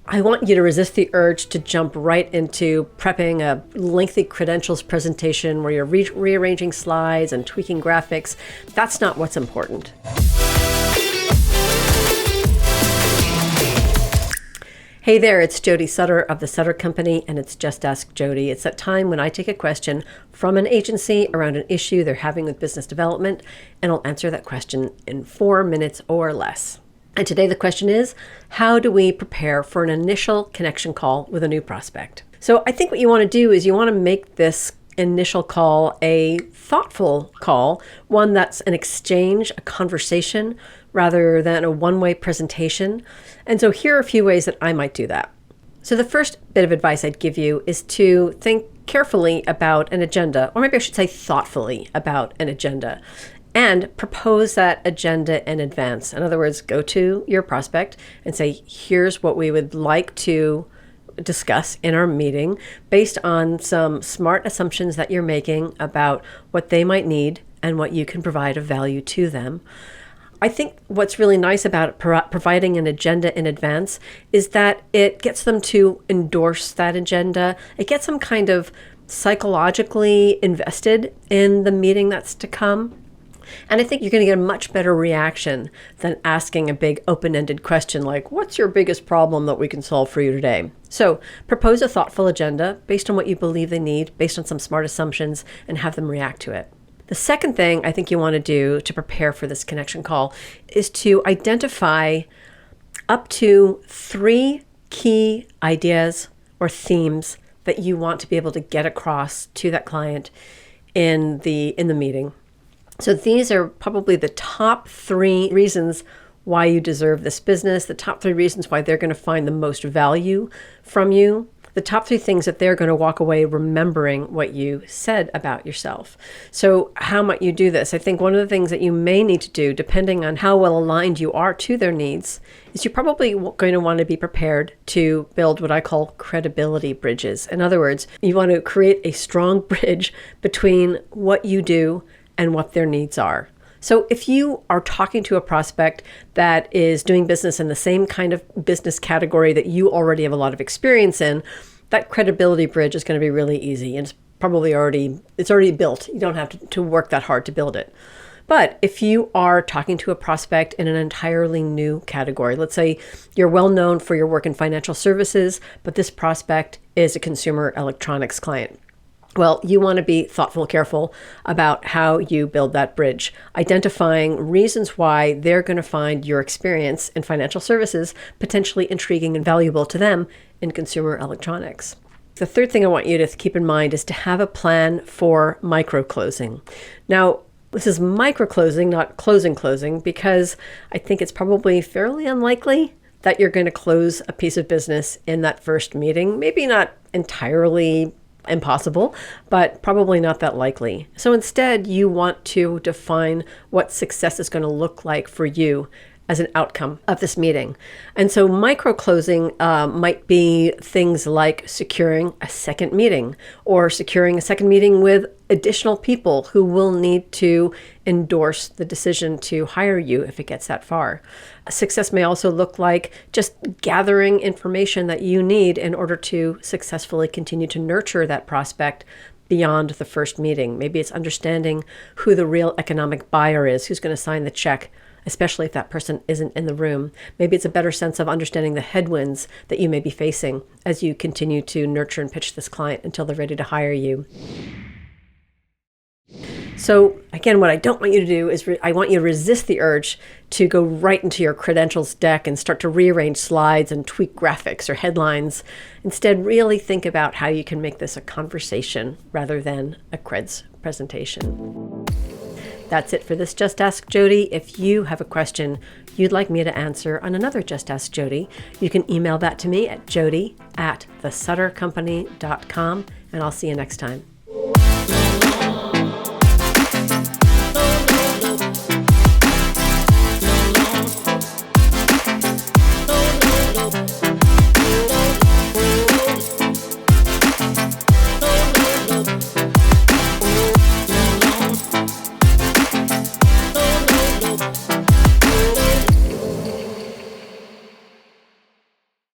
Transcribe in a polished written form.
I want you to resist the urge to jump right into prepping a lengthy credentials presentation where you're rearranging slides and tweaking graphics. That's not what's important. Hey there, it's Jody Sutter of the Sutter Company, and it's Just Ask Jody. It's that time when I take a question from an agency around an issue they're having with business development, and I'll answer that question in 4 minutes or less. And today the question is, how do we prepare for an initial connection call with a new prospect? So I think what you want to do is you want to make this initial call a thoughtful call, one that's an exchange, a conversation, rather than a one-way presentation. And so here are a few ways that I might do that. So the first bit of advice I'd give you is to think carefully about an agenda, or maybe I should say thoughtfully about an agenda, and propose that agenda in advance. In other words, go to your prospect and say, here's what we would like to discuss in our meeting based on some smart assumptions that you're making about what they might need and what you can provide of value to them. I think what's really nice about providing an agenda in advance is that it gets them to endorse that agenda. It gets them kind of psychologically invested in the meeting that's to come. And I think you're going to get a much better reaction than asking a big open-ended question like, what's your biggest problem that we can solve for you today? So propose a thoughtful agenda based on what you believe they need, based on some smart assumptions, and have them react to it. The second thing I think you want to do to prepare for this connection call is to identify up to 3 key ideas or themes that you want to be able to get across to that client in the meeting. So these are probably the top 3 reasons why you deserve this business, the top 3 reasons why they're going to find the most value from you, the top 3 things that they're going to walk away remembering what you said about yourself. So how might you do this? I think one of the things that you may need to do, depending on how well aligned you are to their needs, is you're probably going to want to be prepared to build what I call credibility bridges. In other words, you want to create a strong bridge between what you do and what their needs are. So if you are talking to a prospect that is doing business in the same kind of business category that you already have a lot of experience in, that credibility bridge is going to be really easy. And it's probably already built. You don't have to work that hard to build it. But if you are talking to a prospect in an entirely new category, let's say you're well known for your work in financial services, but this prospect is a consumer electronics client. Well, you want to be thoughtful, careful about how you build that bridge, identifying reasons why they're going to find your experience in financial services potentially intriguing and valuable to them in consumer electronics. The third thing I want you to keep in mind is to have a plan for micro-closing. Now, this is micro-closing, not closing, because I think it's probably fairly unlikely that you're going to close a piece of business in that first meeting. Maybe not entirely impossible, but probably not that likely. So instead, you want to define what success is going to look like for you as an outcome of this meeting. And so micro-closing might be things like securing a second meeting or securing a second meeting with additional people who will need to endorse the decision to hire you if it gets that far. Success may also look like just gathering information that you need in order to successfully continue to nurture that prospect beyond the first meeting. Maybe it's understanding who the real economic buyer is, who's going to sign the check, especially if that person isn't in the room. Maybe it's a better sense of understanding the headwinds that you may be facing as you continue to nurture and pitch this client until they're ready to hire you. So again, what I don't want you to do is I want you to resist the urge to go right into your credentials deck and start to rearrange slides and tweak graphics or headlines. Instead, really think about how you can make this a conversation rather than a creds presentation. That's it for this Just Ask Jody. If you have a question you'd like me to answer on another Just Ask Jody, you can email that to me at jody@thesuttercompany.com, and I'll see you next time.